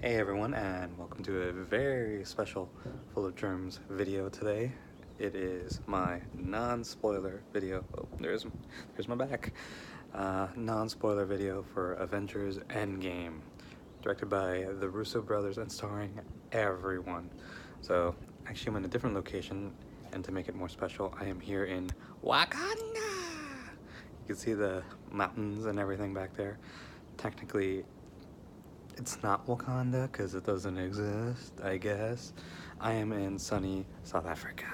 Hey everyone, and welcome to a very special Full of Germs video today. It is my non-spoiler video. Oh, there's my back. Non-spoiler video for Avengers Endgame, directed by the Russo Brothers and starring everyone. So actually, I'm in a different location, and to make it more special, I am here in Wakanda. You can see the mountains and everything back there. Technically, it's not Wakanda because it doesn't exist, I guess. I am in sunny South Africa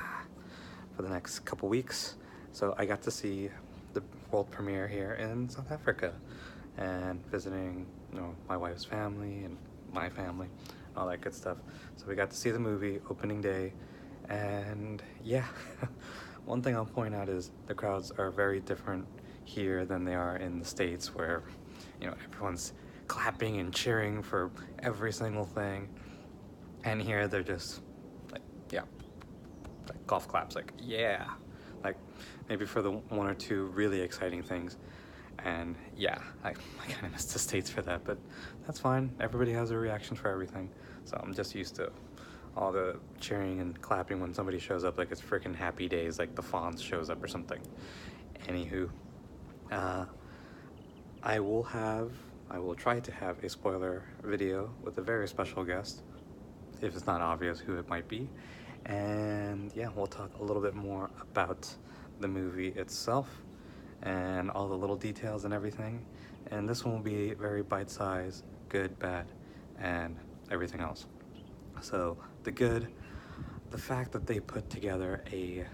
for the next couple weeks. So I got to see the world premiere here in South Africa and visiting, my wife's family and my family, all that good stuff. So we got to see the movie opening day, and yeah, one thing I'll point out is the crowds are very different here than they are in the States, where everyone's clapping and cheering for every single thing, and here they're just like, yeah, like golf claps, like, yeah, like maybe for the one or two really exciting things. And yeah, I kind of miss the States for that, but that's fine. Everybody has a reaction for everything, so I'm just used to all the cheering and clapping when somebody shows up like it's freaking Happy Days, like the Fonz shows up or something. Anywho, uh, I will have, I will try to have a spoiler video with a very special guest, if it's not obvious who it might be. And yeah, we'll talk a little bit more about the movie itself and all the little details and everything. And this one will be very bite-sized, good, bad, and everything else. So the good, the fact that they put together a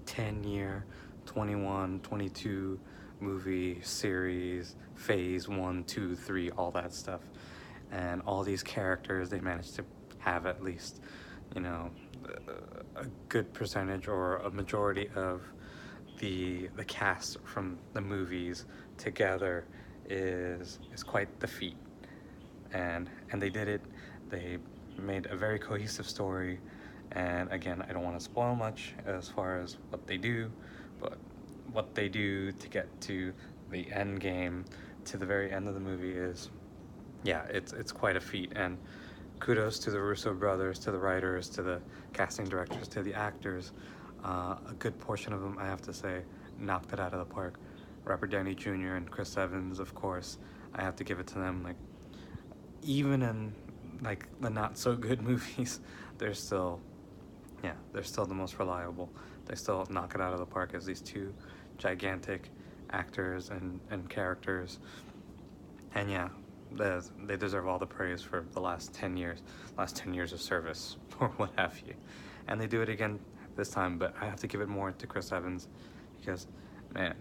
10-year, 21, 22 movie series, phase 1, 2, 3, all that stuff. And all these characters, they managed to have at least, you know, a good percentage or a majority of the cast from the movies together is quite the feat. And they did it. They made a very cohesive story. And again, I don't want to spoil much as far as what they do, but what they do to get to the end game, to the very end of the movie is, yeah, it's quite a feat. And kudos to the Russo brothers, to the writers, to the casting directors, to the actors. A good portion of them, I have to say, knocked it out of the park. Robert Downey Jr. and Chris Evans, of course, I have to give it to them. Like, even in like the not so good movies, they're still, yeah, they're still the most reliable. They still knock it out of the park as these two gigantic actors and characters. And yeah, they deserve all the praise for the last 10 years of service, or what have you. And they do it again this time, but I have to give it more to Chris Evans because, man,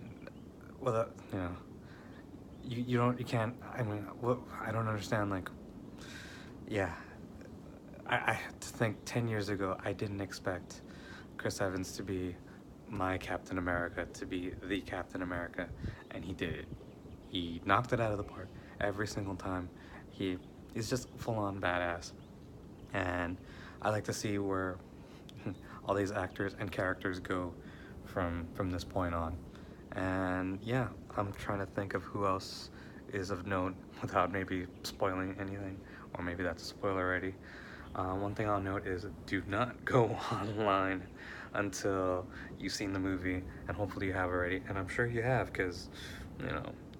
well, you can't, I mean, I don't understand, like, yeah, I have to think 10 years ago, I didn't expect Chris Evans to be my Captain America, to be the Captain America, and he did it. He knocked it out of the park every single time. He's just full-on badass, and I like to see where all these actors and characters go from this point on. And yeah, I'm trying to think of who else is of note without maybe spoiling anything, or maybe that's a spoiler already. One thing I'll note is do not go online until you've seen the movie, and hopefully you have already, and I'm sure you have, because,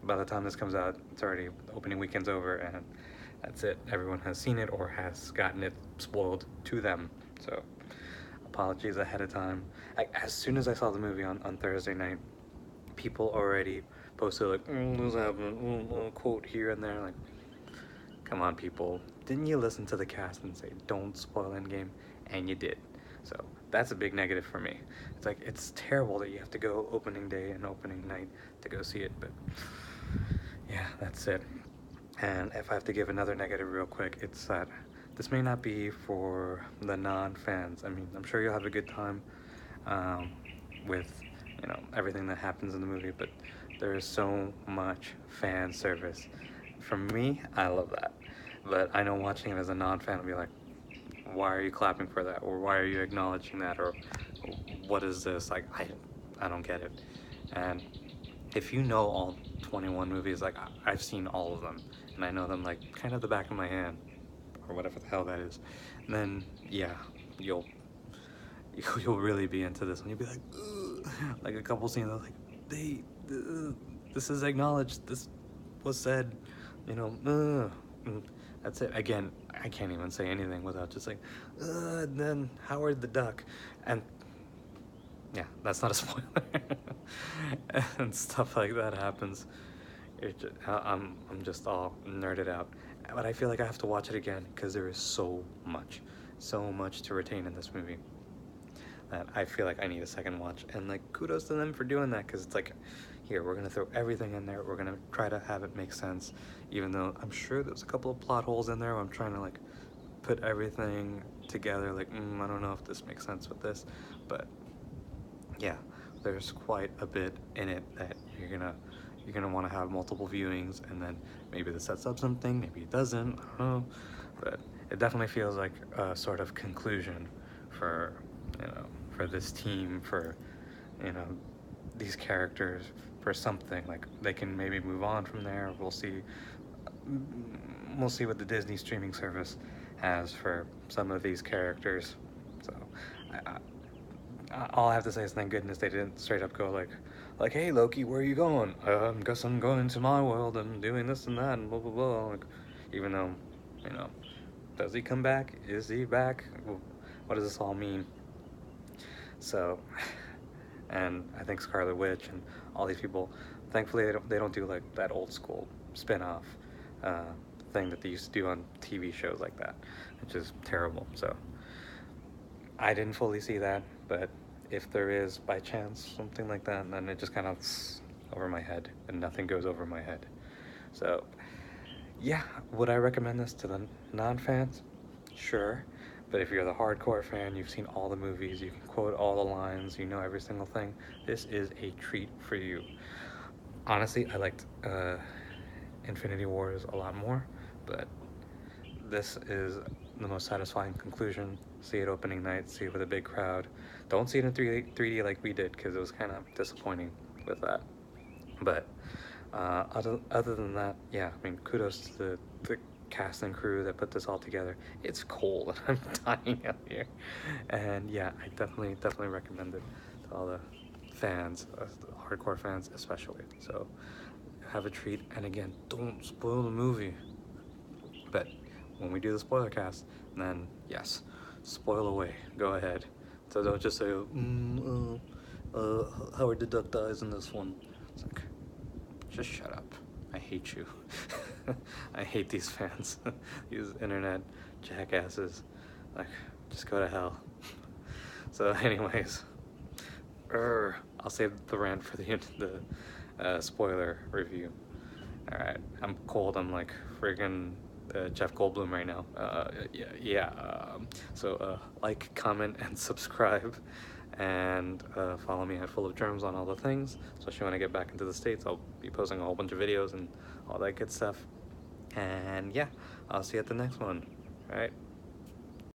by the time this comes out, it's already, the opening weekend's over, and that's it. Everyone has seen it or has gotten it spoiled to them, so apologies ahead of time. As soon as I saw the movie on Thursday night, people already posted like, this happened, quote here and there, like, come on, people. Didn't you listen to the cast and say, don't spoil Endgame? And you did. So that's a big negative for me. It's like, it's terrible that you have to go opening day and opening night to go see it, but yeah, that's it. And if I have to give another negative real quick, it's that this may not be for the non-fans. I mean, I'm sure you'll have a good time with, everything that happens in the movie, but there is so much fan service. For me, I love that. But I know watching it as a non-fan will be like, why are you clapping for that? Or why are you acknowledging that? Or what is this? Like, I don't get it. And if you know all 21 movies, like, I've seen all of them. And I know them, like, kind of the back of my hand. or whatever the hell that is. And then, yeah, you'll you'll really be into this one. You'll be like, ugh. Like a couple scenes, I was like, this is acknowledged. This was said. You know, that's it. Again, I can't even say anything without just like, and then Howard the Duck, and yeah, that's not a spoiler. And stuff like that happens. I'm just all nerded out, but I feel like I have to watch it again because there is so much to retain in this movie that I feel like I need a second watch. And like, kudos to them for doing that, because it's like, here, we're gonna throw everything in there. We're gonna try to have it make sense, even though I'm sure there's a couple of plot holes in there where I'm trying to like put everything together. Like, I don't know if this makes sense with this, but yeah, there's quite a bit in it that you're gonna want to have multiple viewings, and then maybe this sets up something, maybe it doesn't, I don't know, but it definitely feels like a sort of conclusion for, you know, for this team, for, you know, these characters, for something. Like, they can maybe move on from there. We'll see what the Disney streaming service has for some of these characters. So all I have to say is thank goodness they didn't straight up go like, hey Loki, where are you going? Guess I'm going to my world and doing this and that and blah blah blah. Like, even though, you know, does he come back? Is he back? What does this all mean? So, and I think Scarlet Witch and all these people, thankfully they don't do like that old school spin-off thing that they used to do on TV shows like that, which is terrible. So I didn't fully see that, but if there is by chance something like that, then it just kind of over my head and nothing goes over my head. So yeah, would I recommend this to the non-fans? Sure. But if you're the hardcore fan, you've seen all the movies, you can quote all the lines, you know every single thing, this is a treat for you. Honestly, I liked Infinity Wars a lot more, but this is the most satisfying conclusion. See it opening night, see it with a big crowd. Don't see it in 3D like we did, because it was kind of disappointing with that. But other than that, yeah, I mean, kudos to the cast and crew that put this all together. It's cold and I'm dying out here. And yeah, I definitely recommend it to all the fans, the hardcore fans especially. So have a treat, and again, don't spoil the movie. But when we do the spoiler cast, then yes, spoil away, go ahead. So don't just say, Howard the Duck dies in this one. It's like, just shut up. I hate you. I hate these fans. These internet jackasses. Like, just go to hell. So anyways, I'll save the rant for the spoiler review. Alright, I'm cold. I'm like friggin' Jeff Goldblum right now. So like, comment, and subscribe. And follow me at FullOfGerms on all the things, especially when I get back into the States. I'll be posting a whole bunch of videos and all that good stuff. And yeah, I'll see you at the next one. All right.